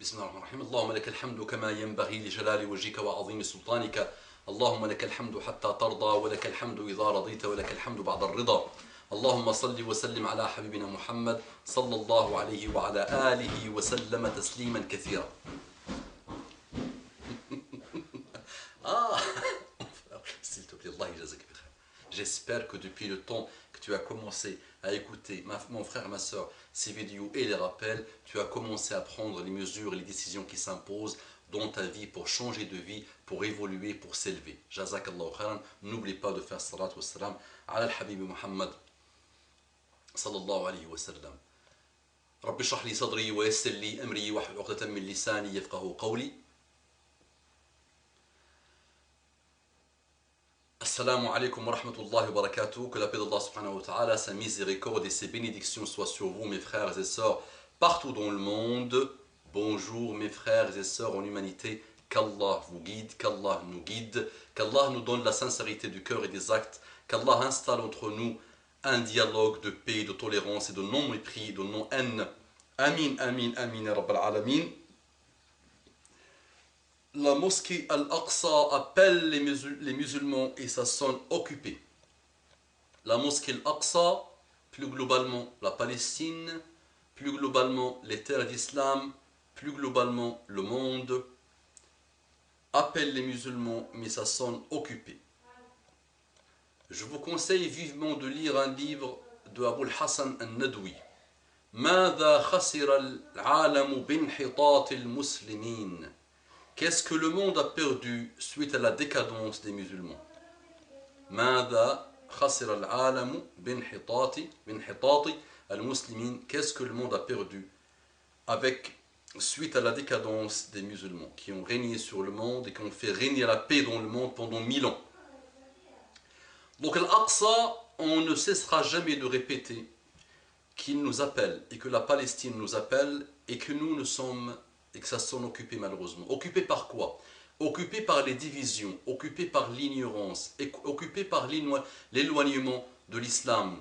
بسم الله الرحمن الرحيم. اللهم لك الحمد كما ينبغي لجلال وجهك وعظيم سلطانك. اللهم لك الحمد حتى ترضى، ولك الحمد إذا رضيت، ولك الحمد بعد الرضا. اللهم صل وسلم على حبيبنا محمد صلى الله عليه وعلى آله وسلم تسليما كثيرا. Ah, s'il te plaît, Allah yajazak bi khair. J'espère que depuis le temps que tu as commencé à écouter, mon frère, ma soeur, ces vidéos et les rappels, tu as commencé à prendre les mesures et les décisions qui s'imposent dans ta vie pour changer de vie, pour évoluer, pour s'élever. Jazakallahu khairan. N'oublie pas de faire salat wa salam ala al-habib Muhammad sallallahu alayhi wa sallam. Rabbi shrah li sadri wa yassir li amri wahlul 'uqdatan min lisani yafqahu qawli. Assalamu alaikum wa rahmatullahi wa barakatuh. Que la paix d'Allah subhanahu wa ta'ala, sa miséricorde et ses bénédictions soient sur vous, mes frères et sœurs, partout dans le monde. Bonjour, mes frères et sœurs en humanité. Qu'Allah vous guide, qu'Allah nous guide, qu'Allah nous donne la sincérité du cœur et des actes, qu'Allah installe entre nous un dialogue de paix, de tolérance et de non-mépris, de non-haine. Amin, amin, amin, ya Rabbal Alamin. La mosquée Al-Aqsa appelle les musulmans et ça sonne occupé. La mosquée Al-Aqsa, plus globalement la Palestine, plus globalement les terres d'islam, plus globalement le monde, appelle les musulmans mais ça sonne occupé. Je vous conseille vivement de lire un livre de Abul Hassan al-Nadwi. ماذا خسر العالم بانحطاط المسلمين. Qu'est-ce que le monde a perdu suite à la décadence des musulmans? ماذا خسر العالم بانحطاط المسلمين. Qu'est-ce que le monde a perdu suite à la décadence des musulmans qui ont régné sur le monde et qui ont fait régner la paix dans le monde pendant 1000 ans. Donc Al-Aqsa, on ne cessera jamais de répéter qu'il nous appelle et que la Palestine nous appelle et que nous sommes et que ça s'en occupé malheureusement. Occupé par quoi? Occupé par les divisions, occupé par l'ignorance, occupé par l'éloignement de l'islam,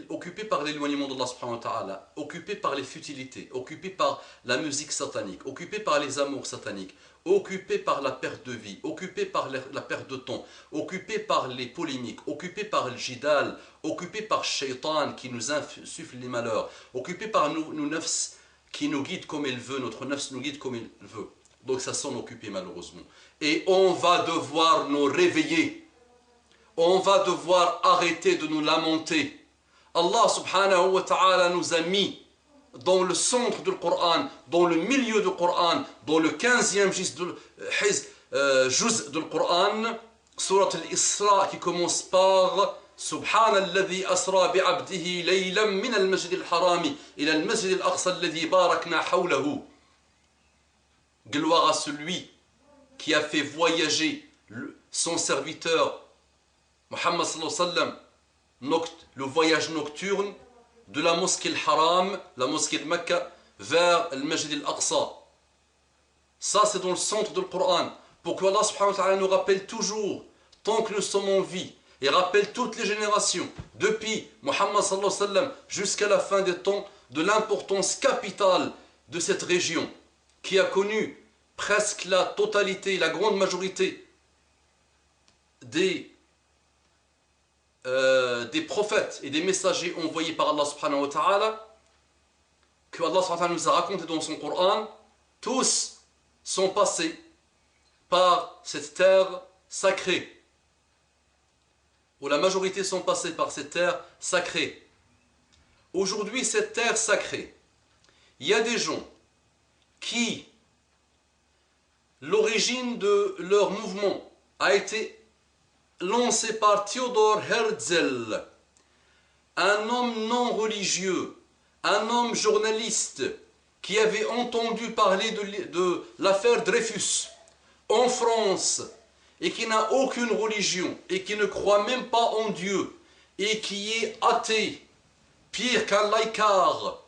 occupé par l'éloignement d'Allah subhanahu wa ta'ala, occupé par les futilités, occupé par la musique satanique, occupé par les amours sataniques, occupé par la perte de vie, occupé par la perte de temps, occupé par les polémiques, occupé par le jidal, occupé par shaitan qui nous insuffle les malheurs, occupé par nos nafs qui nous guide comme il veut, notre nafs nous guide comme il veut. Donc ça s'en occupe malheureusement. Et on va devoir nous réveiller. On va devoir arrêter de nous lamenter. Allah subhanahu wa ta'ala nous a mis dans le centre du Coran, dans le milieu du Coran, dans le 15e juz du Coran, surat al-Isra qui commence par سبحان الذي أسرى بعبده ليلا من المسجد الحرام إلى المسجد الأقصى الذي باركنا حوله. Gloire à celui qui a fait voyager son serviteur Muhammad sallallahu alayhi wa sallam, le voyage nocturne de la mosquée al-Haram, la mosquée de Mecca, vers le Masjid al-Aqsa. Ça c'est dans le centre du Coran, pour que Allah subhanahu wa ta'ala nous rappelle toujours, tant que nous sommes en vie, et rappelle toutes les générations, depuis Muhammad sallallahu alayhi wa sallam jusqu'à la fin des temps, de l'importance capitale de cette région, qui a connu presque la totalité, la grande majorité des prophètes et des messagers envoyés par Allah subhanahu wa ta'ala, que Allah subhanahu wa ta'ala nous a raconté dans son Coran. Tous sont passés par cette terre sacrée, ou la majorité sont passés par cette terre sacrée. Aujourd'hui, cette terre sacrée, il y a des gens qui, l'origine de leur mouvement a été lancée par Theodor Herzl, un homme non religieux, un homme journaliste qui avait entendu parler de l'affaire Dreyfus en France, et qui n'a aucune religion, et qui ne croit même pas en Dieu, et qui est athée, pire qu'un laïcard,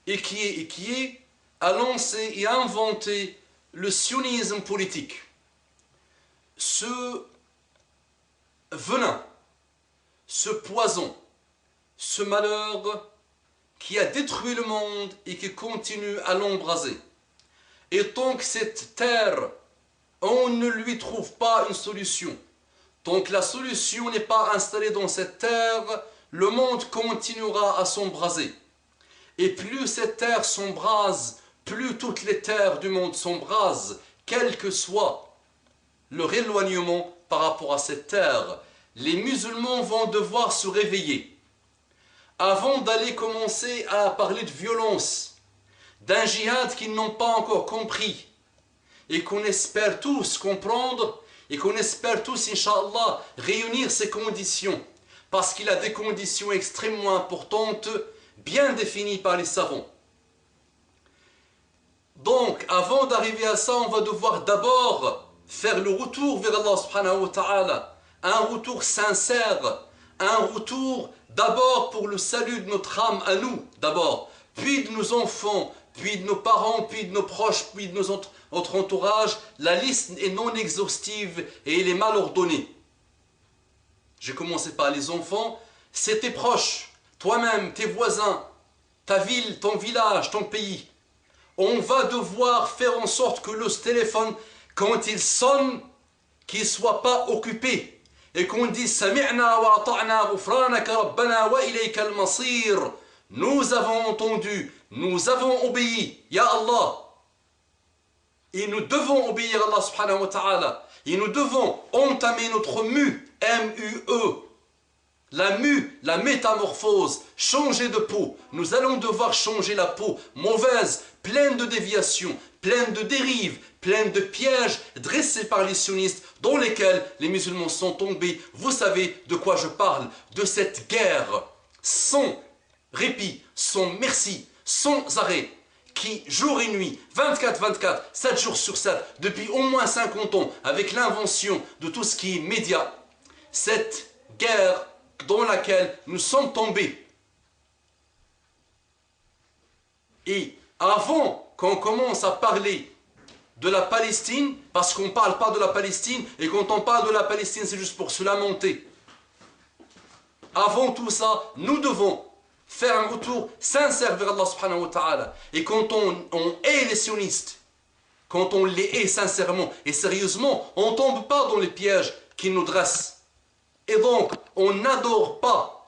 et qui a lancé et inventé le sionisme politique. Ce venin, ce poison, ce malheur qui a détruit le monde et qui continue à l'embraser, Et tant que cette terre, on ne lui trouve pas une solution, tant que la solution n'est pas installée dans cette terre, le monde continuera à s'embraser. Et plus cette terre s'embrase, plus toutes les terres du monde s'embrasent, quel que soit leur éloignement par rapport à cette terre. Les musulmans vont devoir se réveiller. Avant d'aller commencer à parler de violence, d'un djihad qu'ils n'ont pas encore compris, et qu'on espère tous comprendre, et qu'on espère tous, Inch'Allah, réunir ces conditions, parce qu'il a des conditions extrêmement importantes, bien définies par les savants. Donc, avant d'arriver à ça, on va devoir d'abord faire le retour vers Allah subhanahu wa ta'ala, un retour sincère, un retour d'abord pour le salut de notre âme à nous, d'abord, puis de nos enfants, puis de nos parents, puis de nos proches, puis de notre entourage. La liste est non exhaustive et elle est mal ordonnée. J'ai commencé par les enfants, c'est tes proches, toi-même, tes voisins, ta ville, ton village, ton pays. On va devoir faire en sorte que le téléphone, quand il sonne, qu'il ne soit pas occupé. Et qu'on dise « Sami'na wa ata'na ghufranaka rabbana wa ilayka al-masir » Nous avons entendu, nous avons obéi, Ya Allah. Et nous devons obéir à Allah subhanahu wa ta'ala. Et nous devons entamer notre mue, M-U-E. La mue, la métamorphose, changer de peau. Nous allons devoir changer la peau mauvaise, pleine de déviations, pleine de dérives, pleine de pièges dressés par les sionistes dans lesquels les musulmans sont tombés. Vous savez de quoi je parle, de cette guerre sans répit, sans merci, sans arrêt, qui jour et nuit, 24-24, 7 jours sur 7, depuis au moins 50 ans, avec l'invention de tout ce qui est média, cette guerre dans laquelle nous sommes tombés. Et avant qu'on commence à parler de la Palestine, parce qu'on ne parle pas de la Palestine, et quand on parle de la Palestine, c'est juste pour se lamenter. Avant tout ça, nous devons faire un retour sincère vers Allah subhanahu wa ta'ala. Et quand on hait les sionistes, quand on les hait sincèrement et sérieusement, on ne tombe pas dans les pièges qu'ils nous dressent. Et donc, on n'adore pas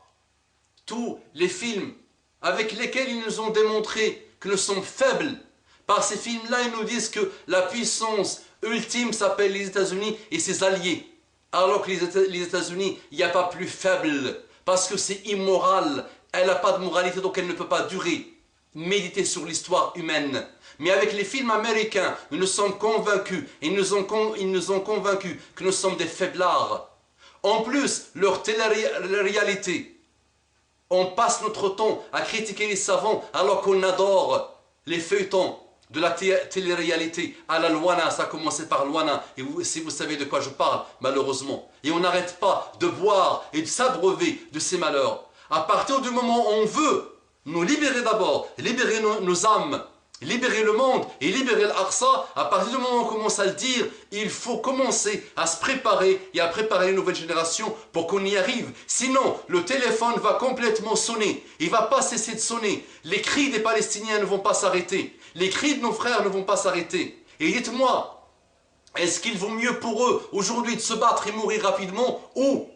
tous les films avec lesquels ils nous ont démontré que nous sommes faibles. Par ces films-là, ils nous disent que la puissance ultime s'appelle les États-Unis et ses alliés. Alors que les États-Unis, il n'y a pas plus faible, parce que c'est immoral. Elle n'a pas de moralité, donc elle ne peut pas durer. Méditer sur l'histoire humaine. Mais avec les films américains, nous nous sommes convaincus, ils nous ont convaincus que nous sommes des faiblards. En plus, leur télé-réalité. On passe notre temps à critiquer les savants alors qu'on adore les feuilletons de la télé-réalité. À la Luana, ça a commencé par Luana. Et si vous savez de quoi je parle, malheureusement. Et on n'arrête pas de boire et de s'abreuver de ces malheurs. À partir du moment où on veut nous libérer d'abord, libérer nos âmes, libérer le monde et libérer l'Aqsa, à partir du moment où on commence à le dire, il faut commencer à se préparer et à préparer une nouvelle génération pour qu'on y arrive. Sinon, le téléphone va complètement sonner. Il ne va pas cesser de sonner. Les cris des Palestiniens ne vont pas s'arrêter. Les cris de nos frères ne vont pas s'arrêter. Et dites-moi, est-ce qu'il vaut mieux pour eux aujourd'hui de se battre et mourir rapidement ou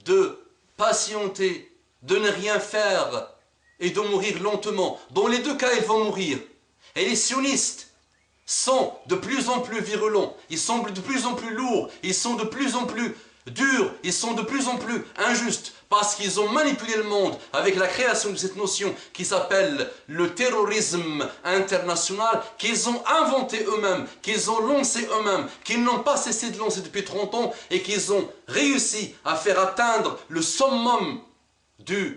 de patienter, de ne rien faire et de mourir lentement? Dans les deux cas, ils vont mourir. Et les sionistes sont de plus en plus virulents, ils sont de plus en plus lourds, ils sont de plus en plus durs, ils sont de plus en plus injustes, parce qu'ils ont manipulé le monde avec la création de cette notion qui s'appelle le terrorisme international, qu'ils ont inventé eux-mêmes, qu'ils ont lancé eux-mêmes, qu'ils n'ont pas cessé de lancer depuis 30 ans, et qu'ils ont réussi à faire atteindre le summum de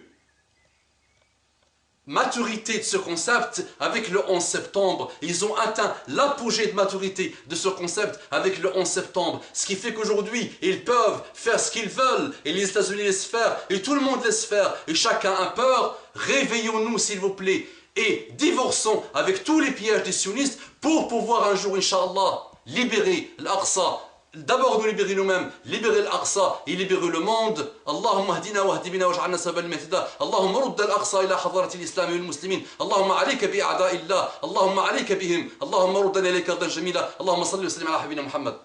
maturité de ce concept avec le 11 septembre. Ils ont atteint l'apogée de maturité de ce concept avec le 11 septembre. Ce qui fait qu'aujourd'hui, ils peuvent faire ce qu'ils veulent. Et les États-Unis laissent faire. Et tout le monde laisse faire. Et chacun a peur. Réveillons-nous, s'il vous plaît. Et divorçons avec tous les pièges des sionistes pour pouvoir un jour, Inch'Allah, libérer l'Aqsa, d'abord nous libérer nous-mêmes, libérer l'Aqsa et libérer le monde. اللهم اهدنا واهد بنا واجعلنا سببا للمهتدى. اللهم رد الأقصى إلى حضرة الإسلام والمسلمين. اللهم عليك بأعداء الله، اللهم عليك بهم، اللهم ردنا إليك ردا جميلا. اللهم صل وسلم على حبيبنا محمد.